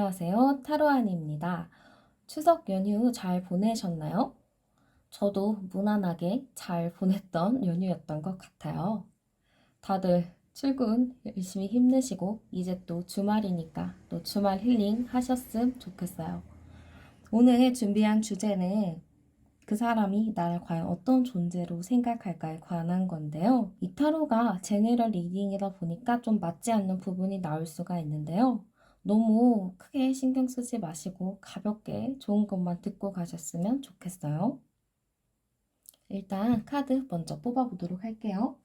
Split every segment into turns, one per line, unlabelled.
안녕하세요. 타로안입니다. 추석 연휴 잘 보내셨나요? 저도 무난하게 잘 보냈던 연휴였던 것 같아요. 다들 출근 열심히 힘내시고 이제 또 주말이니까 또 주말 힐링 하셨으면 좋겠어요. 오늘 준비한 주제는 그 사람이 나를 과연 어떤 존재로 생각할까에 관한 건데요. 이 타로가 제너럴 리딩이다 보니까 좀 맞지 않는 부분이 나올 수가 있는데요. 너무 크게 신경 쓰지 마시고 가볍게 좋은 것만 듣고 가셨으면 좋겠어요. 일단 카드 먼저 뽑아보도록 할게요.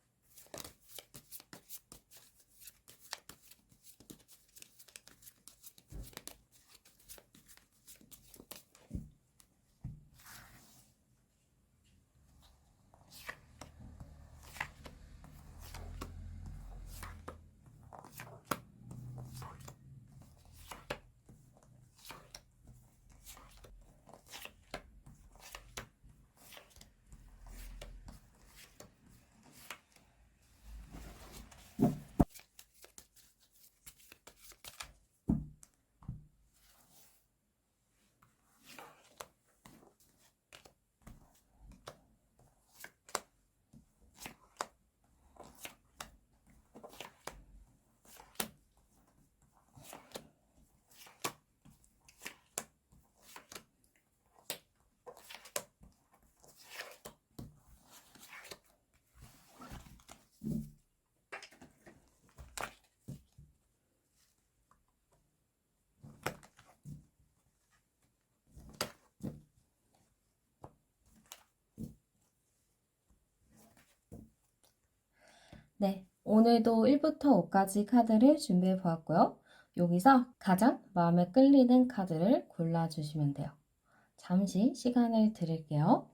네, 오늘도 1부터 5까지 카드를 준비해 보았고요. 여기서 가장 마음에 끌리는 카드를 골라주시면 돼요. 잠시 시간을 드릴게요.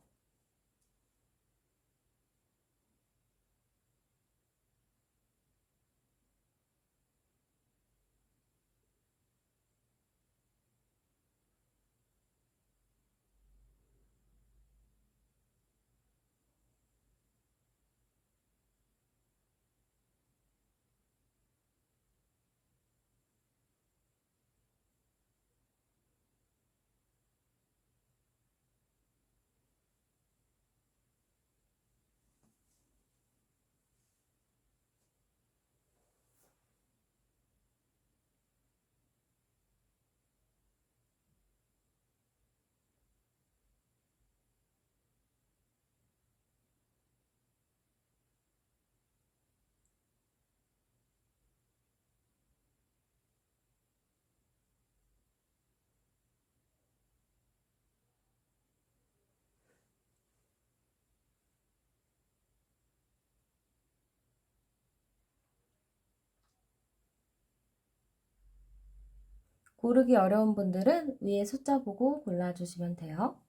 고르기 어려운 분들은 위에 숫자 보고 골라주시면 돼요.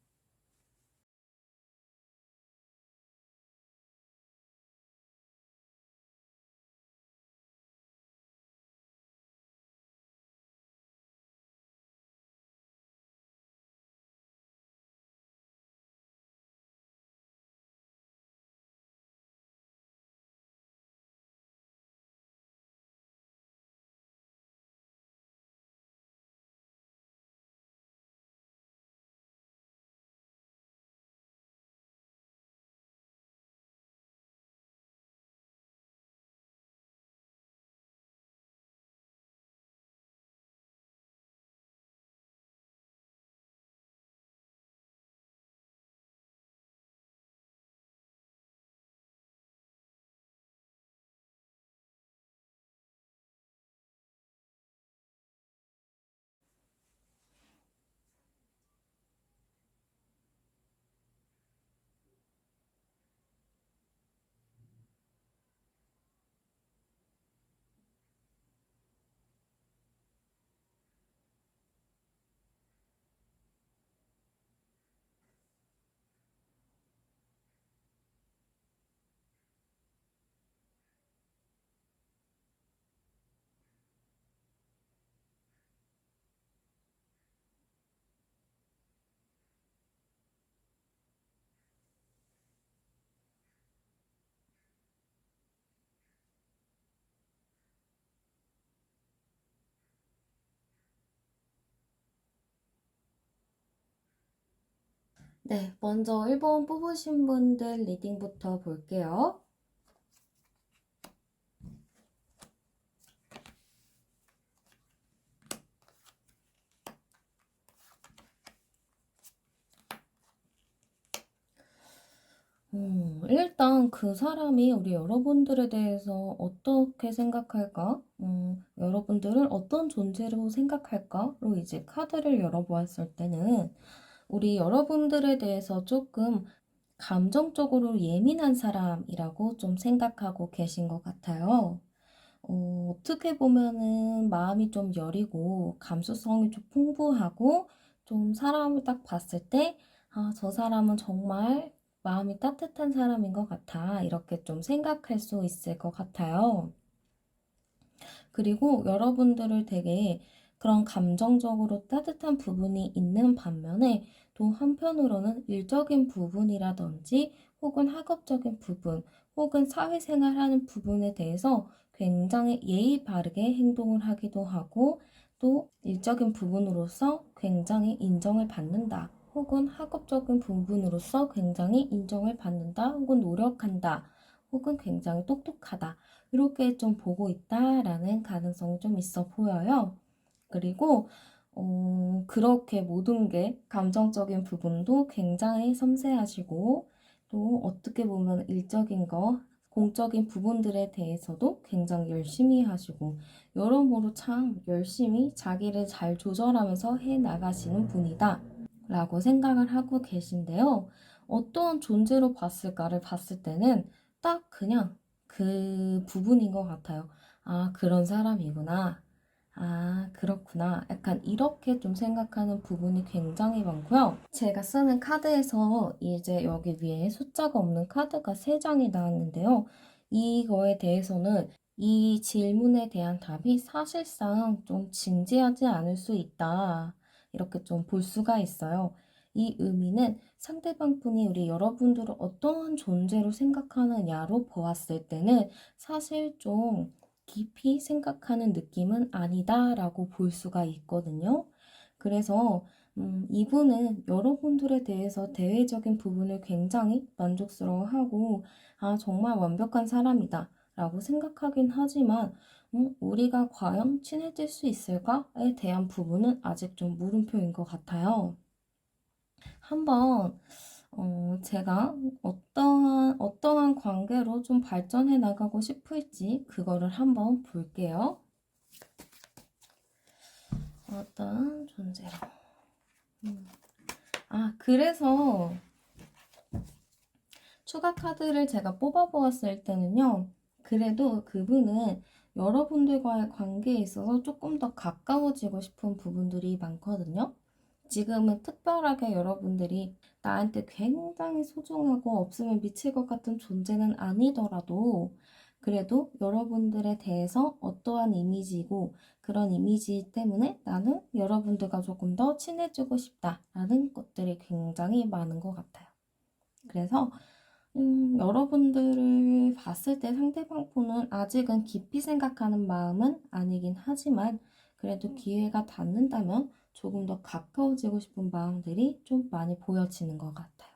네, 먼저 1번 뽑으신 분들 리딩부터 볼게요. 일단 그 사람이 우리 여러분들에 대해서 어떻게 생각할까? 여러분들을 어떤 존재로 생각할까로 이제 카드를 열어보았을 때는 우리 여러분들에 대해서 조금 감정적으로 예민한 사람이라고 좀 생각하고 계신 것 같아요. 어떻게 보면은 마음이 좀 여리고 감수성이 좀 풍부하고 좀 사람을 딱 봤을 때, 아, 저 사람은 정말 마음이 따뜻한 사람인 것 같아. 이렇게 좀 생각할 수 있을 것 같아요. 그리고 여러분들을 되게 그런 감정적으로 따뜻한 부분이 있는 반면에 또 한편으로는 일적인 부분이라든지 혹은 학업적인 부분 혹은 사회생활하는 부분에 대해서 굉장히 예의 바르게 행동을 하기도 하고 또 일적인 부분으로서 굉장히 인정을 받는다. 혹은 학업적인 부분으로서 굉장히 인정을 받는다. 혹은 노력한다. 혹은 굉장히 똑똑하다. 이렇게 좀 보고 있다라는 가능성이 좀 있어 보여요. 그리고 그렇게 모든 게 감정적인 부분도 굉장히 섬세하시고 또 어떻게 보면 일적인 거, 공적인 부분들에 대해서도 굉장히 열심히 하시고 여러모로 참 열심히 자기를 잘 조절하면서 해 나가시는 분이다 라고 생각을 하고 계신데요. 어떠한 존재로 봤을까를 봤을 때는 딱 그냥 그 부분인 것 같아요. 아, 그런 사람이구나. 아, 그렇구나. 약간 이렇게 좀 생각하는 부분이 굉장히 많고요. 제가 쓰는 카드에서 이제 여기 위에 숫자가 없는 카드가 3장이 나왔는데요. 이거에 대해서는 이 질문에 대한 답이 사실상 좀 진지하지 않을 수 있다. 이렇게 좀 볼 수가 있어요. 이 의미는 상대방 분이 우리 여러분들을 어떠한 존재로 생각하느냐로 보았을 때는 사실 좀 깊이 생각하는 느낌은 아니다라고 볼 수가 있거든요. 그래서 이분은 여러분들에 대해서 대외적인 부분을 굉장히 만족스러워하고 아, 정말 완벽한 사람이다 라고 생각하긴 하지만 우리가 과연 친해질 수 있을까에 대한 부분은 아직 좀 물음표인 것 같아요. 한번 제가 어떠한 관계로 좀 발전해 나가고 싶을지 그거를 한번 볼게요. 어떤 존재로. 그래서 추가 카드를 제가 뽑아보았을 때는요. 그래도 그분은 여러분들과의 관계에 있어서 조금 더 가까워지고 싶은 부분들이 많거든요. 지금은 특별하게 여러분들이 나한테 굉장히 소중하고 없으면 미칠 것 같은 존재는 아니더라도 그래도 여러분들에 대해서 어떠한 이미지이고 그런 이미지 때문에 나는 여러분들과 조금 더 친해지고 싶다라는 것들이 굉장히 많은 것 같아요. 그래서 여러분들을 봤을 때 상대방 분은 아직은 깊이 생각하는 마음은 아니긴 하지만 그래도 기회가 닿는다면 조금 더 가까워지고 싶은 마음들이 좀 많이 보여지는 것 같아요.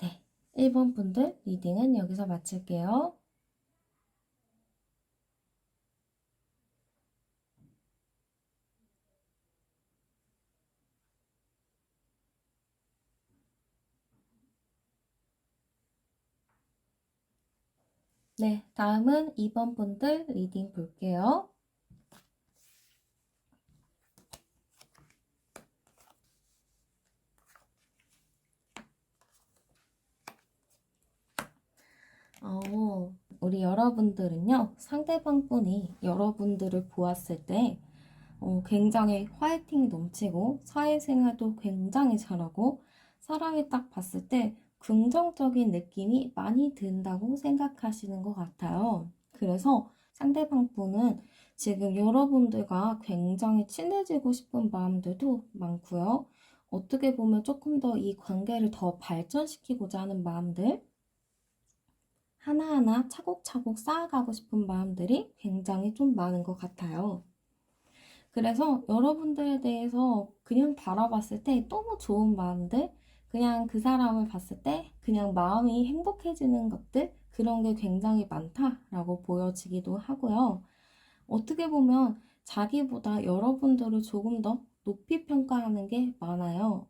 네, 1번 분들 리딩은 여기서 마칠게요. 네, 다음은 2번 분들 리딩 볼게요. 우리 여러분들은요, 상대방 분이 여러분들을 보았을 때 굉장히 화이팅이 넘치고 사회생활도 굉장히 잘하고 사람이 딱 봤을 때 긍정적인 느낌이 많이 든다고 생각하시는 것 같아요. 그래서 상대방 분은 지금 여러분들과 굉장히 친해지고 싶은 마음들도 많고요. 어떻게 보면 조금 더 이 관계를 더 발전시키고자 하는 마음들, 하나하나 차곡차곡 쌓아가고 싶은 마음들이 굉장히 좀 많은 것 같아요. 그래서 여러분들에 대해서 그냥 바라봤을 때 너무 좋은 마음들, 그냥 그 사람을 봤을 때 그냥 마음이 행복해지는 것들, 그런 게 굉장히 많다라고 보여지기도 하고요. 어떻게 보면 자기보다 여러분들을 조금 더 높이 평가하는 게 많아요.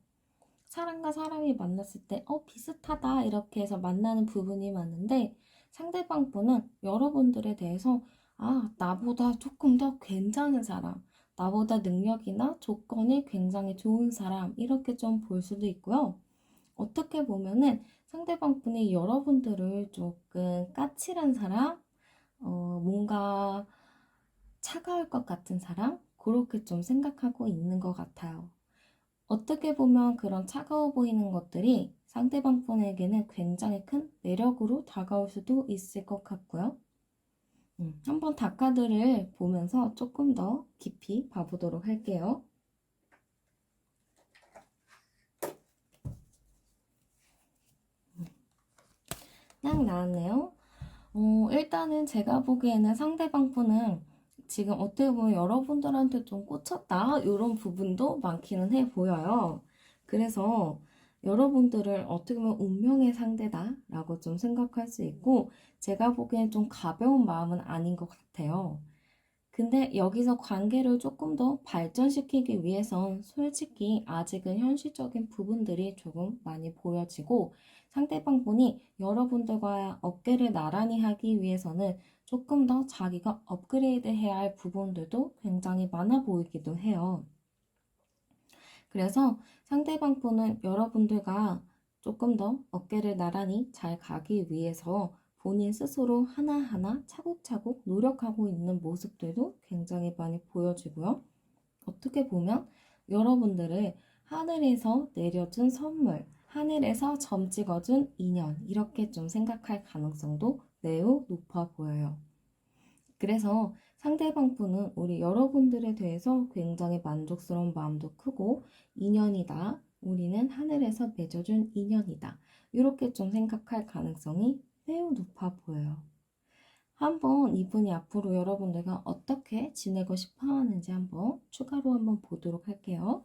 사람과 사람이 만났을 때, 비슷하다, 이렇게 해서 만나는 부분이 많은데, 상대방 분은 여러분들에 대해서, 나보다 조금 더 괜찮은 사람, 나보다 능력이나 조건이 굉장히 좋은 사람, 이렇게 좀 볼 수도 있고요. 어떻게 보면은 상대방 분이 여러분들을 조금 까칠한 사람, 뭔가 차가울 것 같은 사람, 그렇게 좀 생각하고 있는 것 같아요. 어떻게 보면 그런 차가워 보이는 것들이 상대방 분에게는 굉장히 큰 매력으로 다가올 수도 있을 것 같고요. 한번 다카드를 보면서 조금 더 깊이 봐보도록 할게요. 딱 나왔네요. 일단은 제가 보기에는 상대방 분은 지금 어떻게 보면 여러분들한테 좀 꽂혔다, 이런 부분도 많기는 해 보여요. 그래서 여러분들을 어떻게 보면 운명의 상대다라고 좀 생각할 수 있고, 제가 보기엔 좀 가벼운 마음은 아닌 것 같아요. 근데 여기서 관계를 조금 더 발전시키기 위해선 솔직히 아직은 현실적인 부분들이 조금 많이 보여지고, 상대방 분이 여러분들과 어깨를 나란히 하기 위해서는 조금 더 자기가 업그레이드 해야 할 부분들도 굉장히 많아 보이기도 해요. 그래서 상대방 분은 여러분들과 조금 더 어깨를 나란히 잘 가기 위해서 본인 스스로 하나하나 차곡차곡 노력하고 있는 모습들도 굉장히 많이 보여지고요. 어떻게 보면 여러분들을 하늘에서 내려준 선물, 하늘에서 점 찍어준 인연, 이렇게 좀 생각할 가능성도 매우 높아 보여요. 그래서 상대방 분은 우리 여러분들에 대해서 굉장히 만족스러운 마음도 크고, 인연이다, 우리는 하늘에서 맺어준 인연이다, 이렇게 좀 생각할 가능성이 매우 높아 보여요. 한번 이분이 앞으로 여러분들과 어떻게 지내고 싶어 하는지 한번 추가로 한번 보도록 할게요.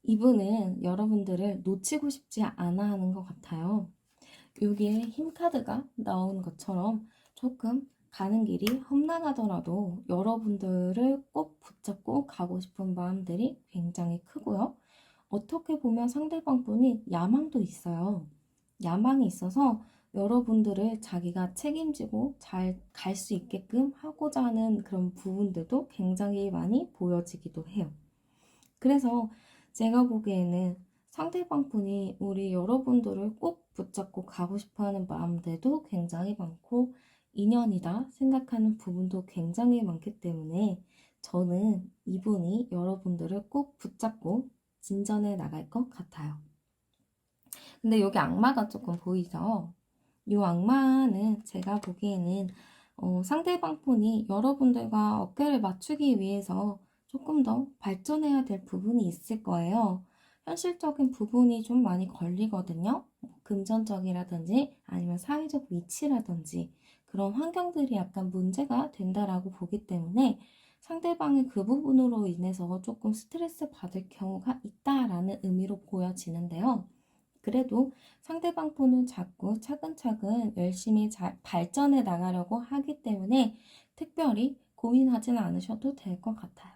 이분은 여러분들을 놓치고 싶지 않아 하는 것 같아요. 여기에 힘 카드가 나온 것처럼 조금 가는 길이 험난하더라도 여러분들을 꼭 붙잡고 가고 싶은 마음들이 굉장히 크고요. 어떻게 보면 상대방 분이 야망도 있어요. 야망이 있어서 여러분들을 자기가 책임지고 잘 갈 수 있게끔 하고자 하는 그런 부분들도 굉장히 많이 보여지기도 해요. 그래서 제가 보기에는 상대방 분이 우리 여러분들을 꼭 붙잡고 가고 싶어 하는 마음들도 굉장히 많고, 인연이다 생각하는 부분도 굉장히 많기 때문에 저는 이분이 여러분들을 꼭 붙잡고 진전해 나갈 것 같아요. 근데 여기 악마가 조금 보이죠? 이 악마는 제가 보기에는 상대방 분이 여러분들과 어깨를 맞추기 위해서 조금 더 발전해야 될 부분이 있을 거예요. 현실적인 부분이 좀 많이 걸리거든요. 금전적이라든지 아니면 사회적 위치라든지 그런 환경들이 약간 문제가 된다라고 보기 때문에 상대방이 그 부분으로 인해서 조금 스트레스 받을 경우가 있다라는 의미로 보여지는데요. 그래도 상대방 폰을 자꾸 차근차근 열심히 잘 발전해 나가려고 하기 때문에 특별히 고민하지는 않으셔도 될 것 같아요.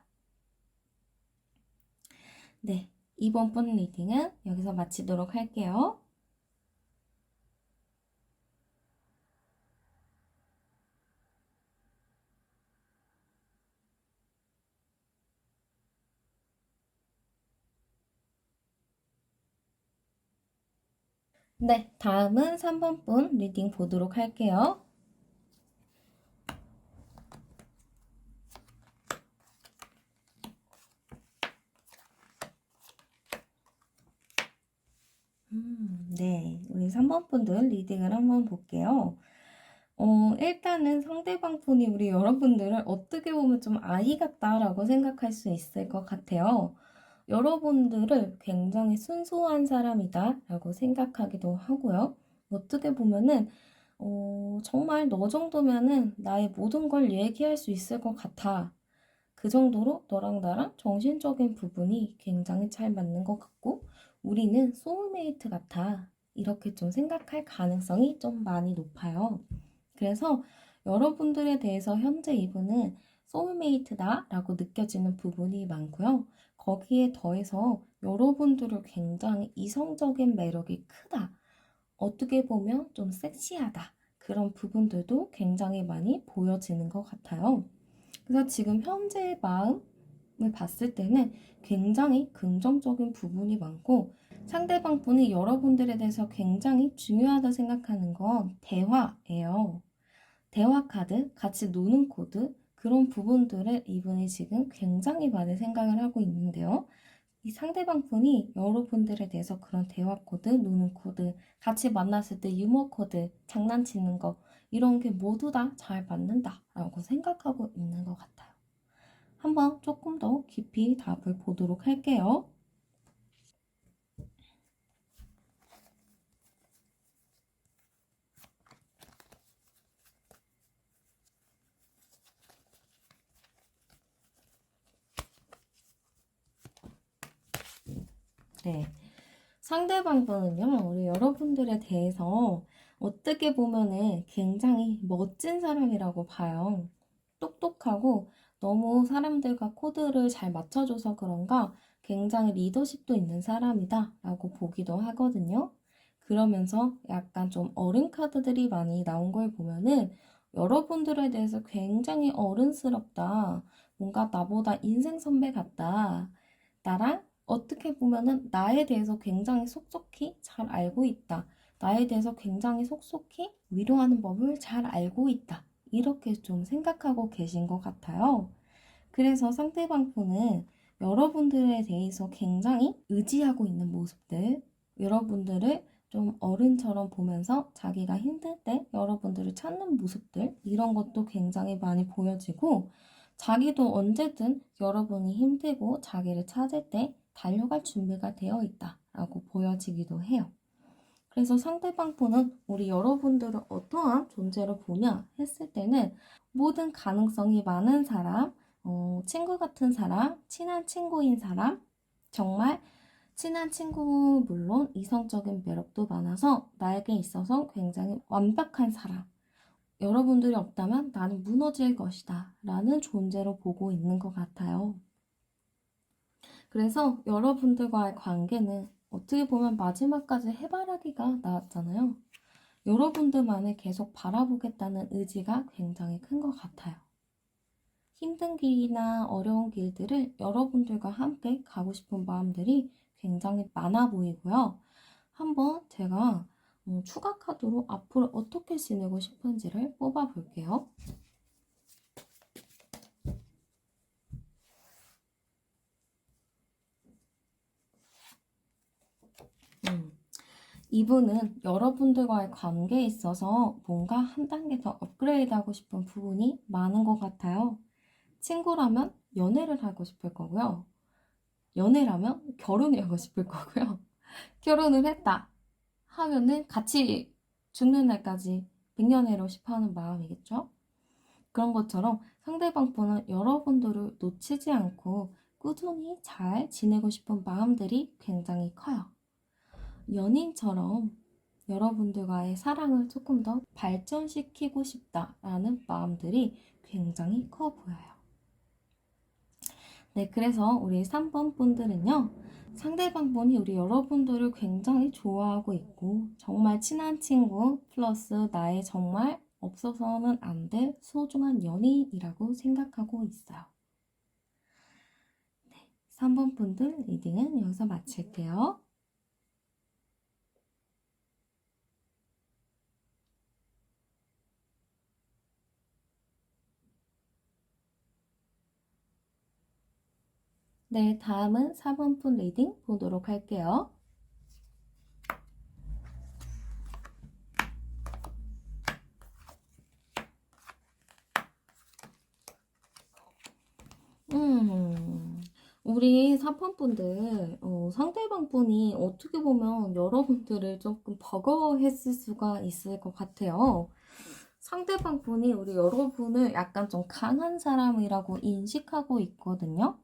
네, 이번 분 리딩은 여기서 마치도록 할게요. 네, 다음은 3번 분 리딩 보도록 할게요. 네, 우리 3번 분들 리딩을 한번 볼게요. 일단은 상대방 분이 우리 여러분들을 어떻게 보면 좀 아이 같다라고 생각할 수 있을 것 같아요. 여러분들을 굉장히 순수한 사람이다 라고 생각하기도 하고요. 어떻게 보면은 정말 너 정도면은 나의 모든 걸 얘기할 수 있을 것 같아. 그 정도로 너랑 나랑 정신적인 부분이 굉장히 잘 맞는 것 같고 우리는 소울메이트 같아. 이렇게 좀 생각할 가능성이 좀 많이 높아요. 그래서 여러분들에 대해서 현재 이분은 소울메이트다 라고 느껴지는 부분이 많고요. 거기에 더해서 여러분들을 굉장히 이성적인 매력이 크다. 어떻게 보면 좀 섹시하다. 그런 부분들도 굉장히 많이 보여지는 것 같아요. 그래서 지금 현재의 마음을 봤을 때는 굉장히 긍정적인 부분이 많고 상대방 분이 여러분들에 대해서 굉장히 중요하다 생각하는 건 대화예요. 대화 카드, 같이 노는 코드, 그런 부분들을 이분이 지금 굉장히 많은 생각을 하고 있는데요. 이 상대방 분이 여러분들에 대해서 그런 대화 코드, 노는 코드, 같이 만났을 때 유머 코드, 장난치는 거, 이런 게 모두 다 잘 맞는다라고 생각하고 있는 것 같아요. 한번 조금 더 깊이 답을 보도록 할게요. 네. 상대방 분은요, 우리 여러분들에 대해서 어떻게 보면은 굉장히 멋진 사람이라고 봐요. 똑똑하고 너무 사람들과 코드를 잘 맞춰줘서 그런가 굉장히 리더십도 있는 사람이다 라고 보기도 하거든요. 그러면서 약간 좀 어른 카드들이 많이 나온 걸 보면은 여러분들에 대해서 굉장히 어른스럽다. 뭔가 나보다 인생 선배 같다. 나랑 어떻게 보면은 나에 대해서 굉장히 속속히 잘 알고 있다. 나에 대해서 굉장히 속속히 위로하는 법을 잘 알고 있다. 이렇게 좀 생각하고 계신 것 같아요. 그래서 상대방 분은 여러분들에 대해서 굉장히 의지하고 있는 모습들, 여러분들을 좀 어른처럼 보면서 자기가 힘들 때 여러분들을 찾는 모습들, 이런 것도 굉장히 많이 보여지고, 자기도 언제든 여러분이 힘들고 자기를 찾을 때 달려갈 준비가 되어 있다라고 보여지기도 해요. 그래서 상대방 분은 우리 여러분들을 어떠한 존재로 보냐 했을 때는 모든 가능성이 많은 사람, 친구 같은 사람, 친한 친구인 사람, 정말 친한 친구 물론 이성적인 매력도 많아서 나에게 있어서 굉장히 완벽한 사람. 여러분들이 없다면 나는 무너질 것이다 라는 존재로 보고 있는 것 같아요. 그래서 여러분들과의 관계는 어떻게 보면 마지막까지 해바라기가 나왔잖아요. 여러분들만을 계속 바라보겠다는 의지가 굉장히 큰 것 같아요. 힘든 길이나 어려운 길들을 여러분들과 함께 가고 싶은 마음들이 굉장히 많아 보이고요. 한번 제가 추가 카드로 앞으로 어떻게 지내고 싶은지를 뽑아 볼게요. 이분은 여러분들과의 관계에 있어서 뭔가 한 단계 더 업그레이드하고 싶은 부분이 많은 것 같아요. 친구라면 연애를 하고 싶을 거고요. 연애라면 결혼을 하고 싶을 거고요. 결혼을 했다 하면은 같이 죽는 날까지 백년해로 싶어 하는 마음이겠죠? 그런 것처럼 상대방 분은 여러분들을 놓치지 않고 꾸준히 잘 지내고 싶은 마음들이 굉장히 커요. 연인처럼 여러분들과의 사랑을 조금 더 발전시키고 싶다라는 마음들이 굉장히 커 보여요. 네, 그래서 우리 3번 분들은요, 상대방 분이 우리 여러분들을 굉장히 좋아하고 있고, 정말 친한 친구, 플러스 나의 정말 없어서는 안 될 소중한 연인이라고 생각하고 있어요. 네, 3번 분들 리딩은 여기서 마칠게요. 네, 다음은 4번 분 리딩 보도록 할게요. 우리 사판분들, 상대방 분이 어떻게 보면 여러분들을 조금 버거워했을 수가 있을 것 같아요. 상대방 분이 우리 여러분을 약간 좀 강한 사람이라고 인식하고 있거든요.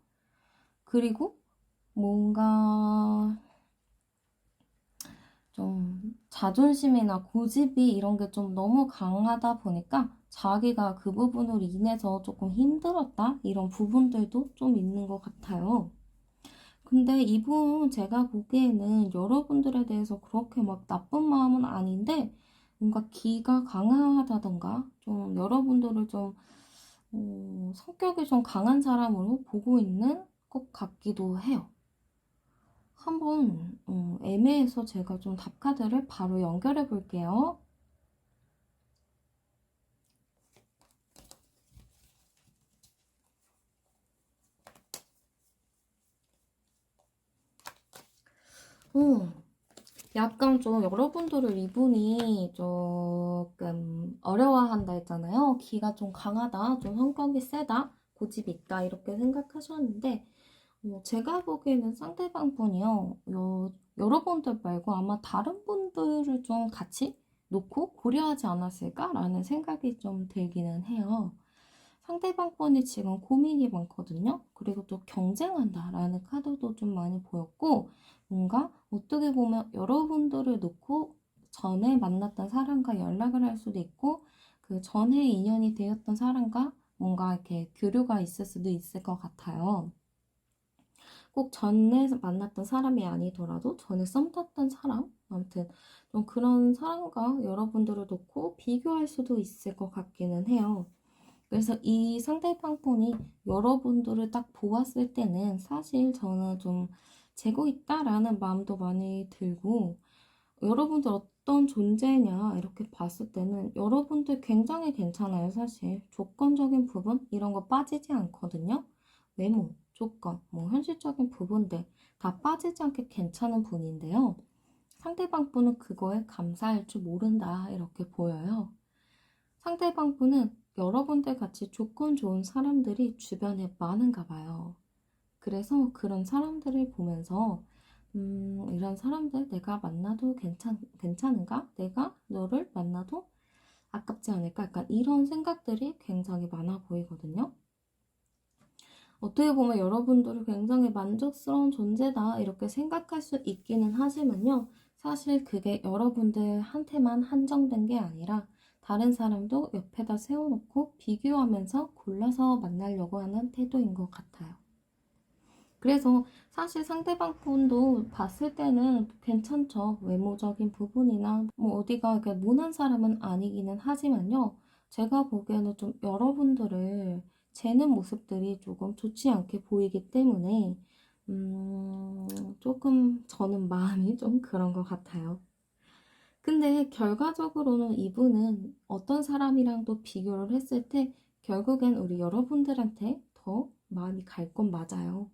그리고 뭔가 좀 자존심이나 고집이 이런 게 좀 너무 강하다 보니까 자기가 그 부분으로 인해서 조금 힘들었다? 이런 부분들도 좀 있는 것 같아요. 근데 이분 제가 보기에는 여러분들에 대해서 그렇게 막 나쁜 마음은 아닌데 뭔가 기가 강하다던가 좀 여러분들을 좀 성격이 좀 강한 사람으로 보고 있는 것 같기도 해요. 한번 애매해서 제가 좀 답카드를 바로 연결해 볼게요. 약간 좀 여러분들을 이분이 조금 어려워한다 했잖아요. 기가 좀 강하다, 좀 성격이 세다, 고집이 있다 이렇게 생각하셨는데 제가 보기에는 상대방 분이요. 여러분들 말고 아마 다른 분들을 좀 같이 놓고 고려하지 않았을까라는 생각이 좀 들기는 해요. 상대방 분이 지금 고민이 많거든요. 그리고 또 경쟁한다라는 카드도 좀 많이 보였고, 뭔가 어떻게 보면 여러분들을 놓고 전에 만났던 사람과 연락을 할 수도 있고, 그 전에 인연이 되었던 사람과 뭔가 이렇게 교류가 있을 수도 있을 것 같아요. 꼭 전에 만났던 사람이 아니더라도 전에 썸 탔던 사람, 아무튼 좀 그런 사람과 여러분들을 놓고 비교할 수도 있을 것 같기는 해요. 그래서 이 상대방 분이 여러분들을 딱 보았을 때는 사실 저는 좀 재고 있다라는 마음도 많이 들고 여러분들 어떤 존재냐 이렇게 봤을 때는 여러분들 굉장히 괜찮아요. 사실 조건적인 부분 이런 거 빠지지 않거든요. 외모, 조건, 뭐 현실적인 부분들 다 빠지지 않게 괜찮은 분인데요. 상대방 분은 그거에 감사할 줄 모른다 이렇게 보여요. 상대방 분은 여러분들 같이 조건 좋은 사람들이 주변에 많은가 봐요. 그래서 그런 사람들을 보면서 이런 사람들 내가 만나도 괜찮은가? 내가 너를 만나도 아깝지 않을까? 약간 이런 생각들이 굉장히 많아 보이거든요. 어떻게 보면 여러분들을 굉장히 만족스러운 존재다 이렇게 생각할 수 있기는 하지만요. 사실 그게 여러분들한테만 한정된 게 아니라 다른 사람도 옆에다 세워놓고 비교하면서 골라서 만나려고 하는 태도인 것 같아요. 그래서 사실 상대방 분도 봤을 때는 괜찮죠. 외모적인 부분이나 뭐 어디가 이렇게 모난 사람은 아니기는 하지만요. 제가 보기에는 좀 여러분들을 재는 모습들이 조금 좋지 않게 보이기 때문에 조금 저는 마음이 좀 그런 것 같아요. 근데 결과적으로는 이분은 어떤 사람이랑도 비교를 했을 때 결국엔 우리 여러분들한테 더 마음이 갈 건 맞아요.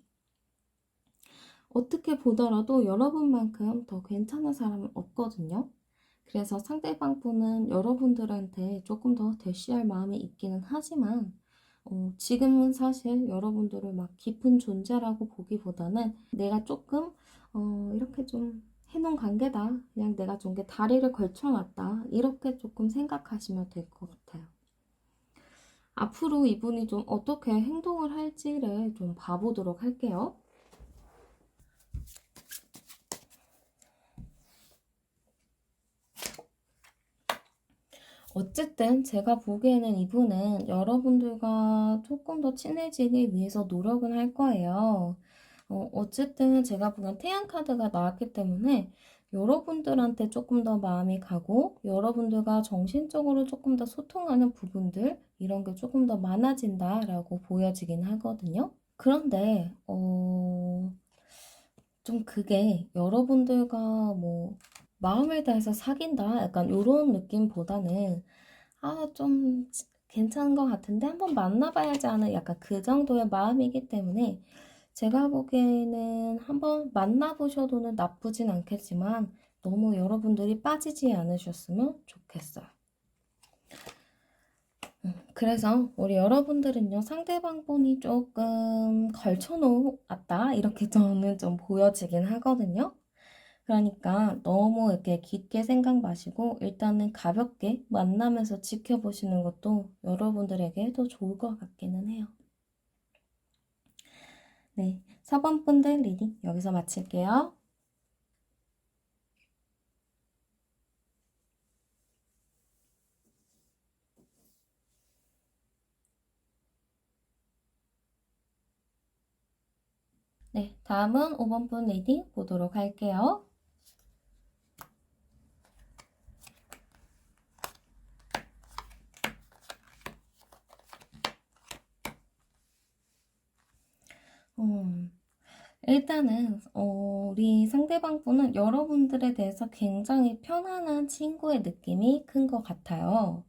어떻게 보더라도 여러분만큼 더 괜찮은 사람은 없거든요. 그래서 상대방 분은 여러분들한테 조금 더 대시할 마음이 있기는 하지만 지금은 사실 여러분들을 막 깊은 존재라고 보기보다는 내가 조금 이렇게 좀 해놓은 관계다. 그냥 내가 좀 다리를 걸쳐놨다. 이렇게 조금 생각하시면 될 것 같아요. 앞으로 이분이 좀 어떻게 행동을 할지를 좀 봐보도록 할게요. 어쨌든 제가 보기에는 이분은 여러분들과 조금 더 친해지기 위해서 노력은 할 거예요. 어쨌든 제가 보기엔 태양 카드가 나왔기 때문에 여러분들한테 조금 더 마음이 가고 여러분들과 정신적으로 조금 더 소통하는 부분들 이런 게 조금 더 많아진다라고 보여지긴 하거든요. 그런데 좀 그게 여러분들과 뭐 마음을 다해서 사귄다 약간 이런 느낌보다는 좀 괜찮은 것 같은데 한번 만나봐야지 하는 약간 그 정도의 마음이기 때문에 제가 보기에는 한번 만나보셔도는 나쁘진 않겠지만 너무 여러분들이 빠지지 않으셨으면 좋겠어요. 그래서 우리 여러분들은요, 상대방 분이 조금 걸쳐놓았다, 이렇게 저는 좀 보여지긴 하거든요. 그러니까 너무 이렇게 깊게 생각 마시고 일단은 가볍게 만나면서 지켜보시는 것도 여러분들에게 더 좋을 것 같기는 해요. 네, 4번 분들 리딩 여기서 마칠게요. 네, 다음은 5번 분 리딩 보도록 할게요. 일단은 우리 상대방 분은 여러분들에 대해서 굉장히 편안한 친구의 느낌이 큰 것 같아요.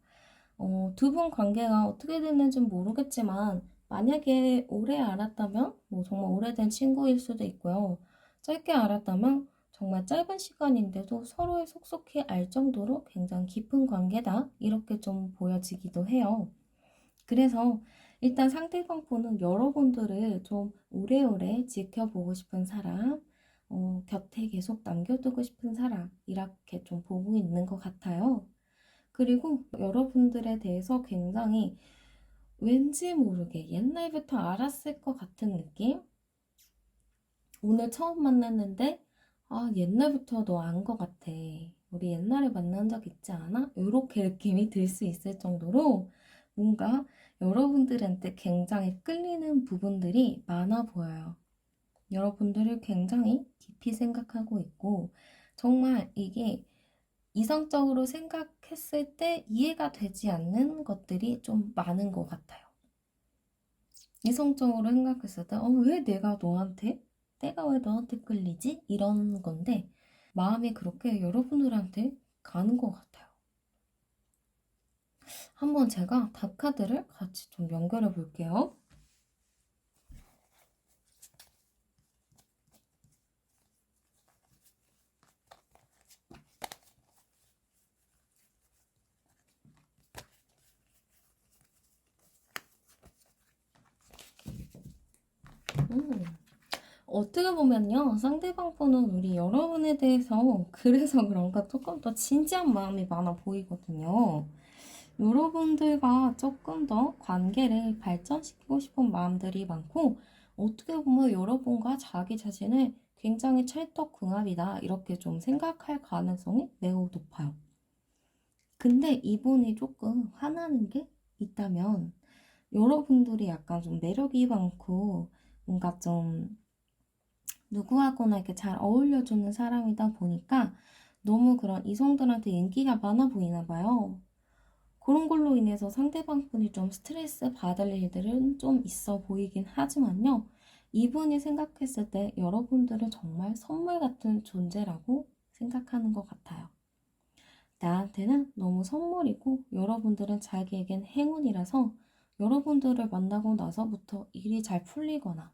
두 분 관계가 어떻게 됐는지는 모르겠지만 만약에 오래 알았다면 뭐 정말 오래된 친구일 수도 있고요. 짧게 알았다면 정말 짧은 시간인데도 서로의 속속히 알 정도로 굉장히 깊은 관계다, 이렇게 좀 보여지기도 해요. 그래서 일단 상대방 분은 여러분들을 좀 오래오래 지켜보고 싶은 사람, 곁에 계속 남겨두고 싶은 사람, 이렇게 좀 보고 있는 것 같아요. 그리고 여러분들에 대해서 굉장히 왠지 모르게 옛날부터 알았을 것 같은 느낌? 오늘 처음 만났는데, 아, 옛날부터 너 안 것 같아. 우리 옛날에 만난 적 있지 않아? 이렇게 느낌이 들 수 있을 정도로 뭔가 여러분들한테 굉장히 끌리는 부분들이 많아 보여요. 여러분들을 굉장히 깊이 생각하고 있고, 정말 이게 이성적으로 생각했을 때 이해가 되지 않는 것들이 좀 많은 것 같아요. 이성적으로 생각했을 때, 왜 내가 왜 너한테 끌리지? 이런 건데, 마음이 그렇게 여러분들한테 가는 것 같아요. 한번 제가 답카드를 같이 좀 연결해 볼게요. 음. 어떻게 보면요, 상대방 분은 우리 여러분에 대해서 그래서 그런가 조금 더 진지한 마음이 많아 보이거든요. 여러분들과 조금 더 관계를 발전시키고 싶은 마음들이 많고, 어떻게 보면 여러분과 자기 자신을 굉장히 찰떡궁합이다, 이렇게 좀 생각할 가능성이 매우 높아요. 근데 이분이 조금 화나는 게 있다면, 여러분들이 약간 좀 매력이 많고 뭔가 좀 누구하고나 이렇게 잘 어울려주는 사람이다 보니까 너무 그런 이성들한테 인기가 많아 보이나 봐요. 그런 걸로 인해서 상대방 분이 좀 스트레스 받을 일들은 좀 있어 보이긴 하지만요. 이분이 생각했을 때 여러분들은 정말 선물 같은 존재라고 생각하는 것 같아요. 나한테는 너무 선물이고 여러분들은 자기에겐 행운이라서 여러분들을 만나고 나서부터 일이 잘 풀리거나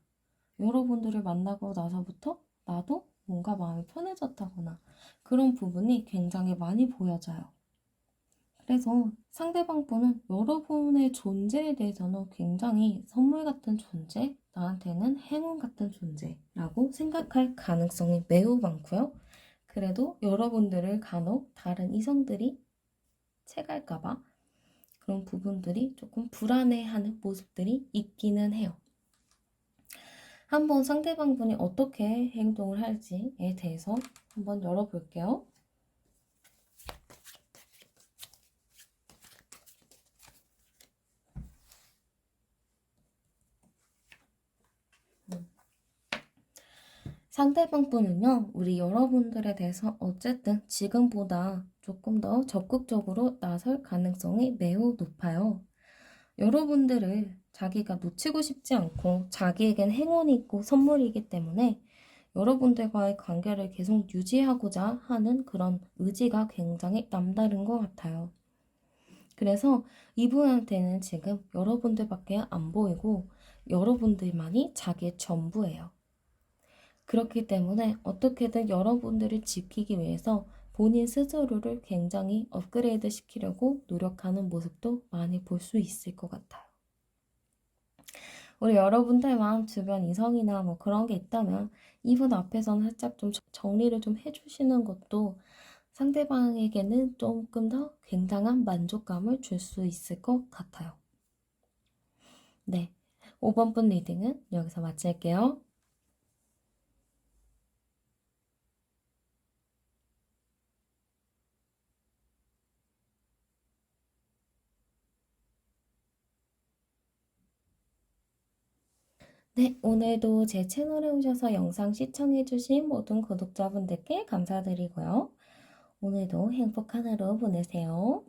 여러분들을 만나고 나서부터 나도 뭔가 마음이 편해졌다거나 그런 부분이 굉장히 많이 보여져요. 그래서 상대방 분은 여러분의 존재에 대해서는 굉장히 선물 같은 존재, 나한테는 행운 같은 존재라고 생각할 가능성이 매우 많고요. 그래도 여러분들을 간혹 다른 이성들이 채갈까봐 그런 부분들이 조금 불안해하는 모습들이 있기는 해요. 한번 상대방 분이 어떻게 행동을 할지에 대해서 한번 열어볼게요. 상대방 분은요, 우리 여러분들에 대해서 어쨌든 지금보다 조금 더 적극적으로 나설 가능성이 매우 높아요. 여러분들을 자기가 놓치고 싶지 않고 자기에겐 행운이 있고 선물이기 때문에 여러분들과의 관계를 계속 유지하고자 하는 그런 의지가 굉장히 남다른 것 같아요. 그래서 이분한테는 지금 여러분들밖에 안 보이고 여러분들만이 자기의 전부예요. 그렇기 때문에 어떻게든 여러분들을 지키기 위해서 본인 스스로를 굉장히 업그레이드 시키려고 노력하는 모습도 많이 볼 수 있을 것 같아요. 우리 여러분들만 주변 이성이나 뭐 그런 게 있다면 이분 앞에서는 살짝 좀 정리를 좀 해주시는 것도 상대방에게는 조금 더 굉장한 만족감을 줄 수 있을 것 같아요. 네, 5번 분 리딩은 여기서 마칠게요. 네, 오늘도 제 채널에 오셔서 영상 시청해주신 모든 구독자분들께 감사드리고요. 오늘도 행복한 하루 보내세요.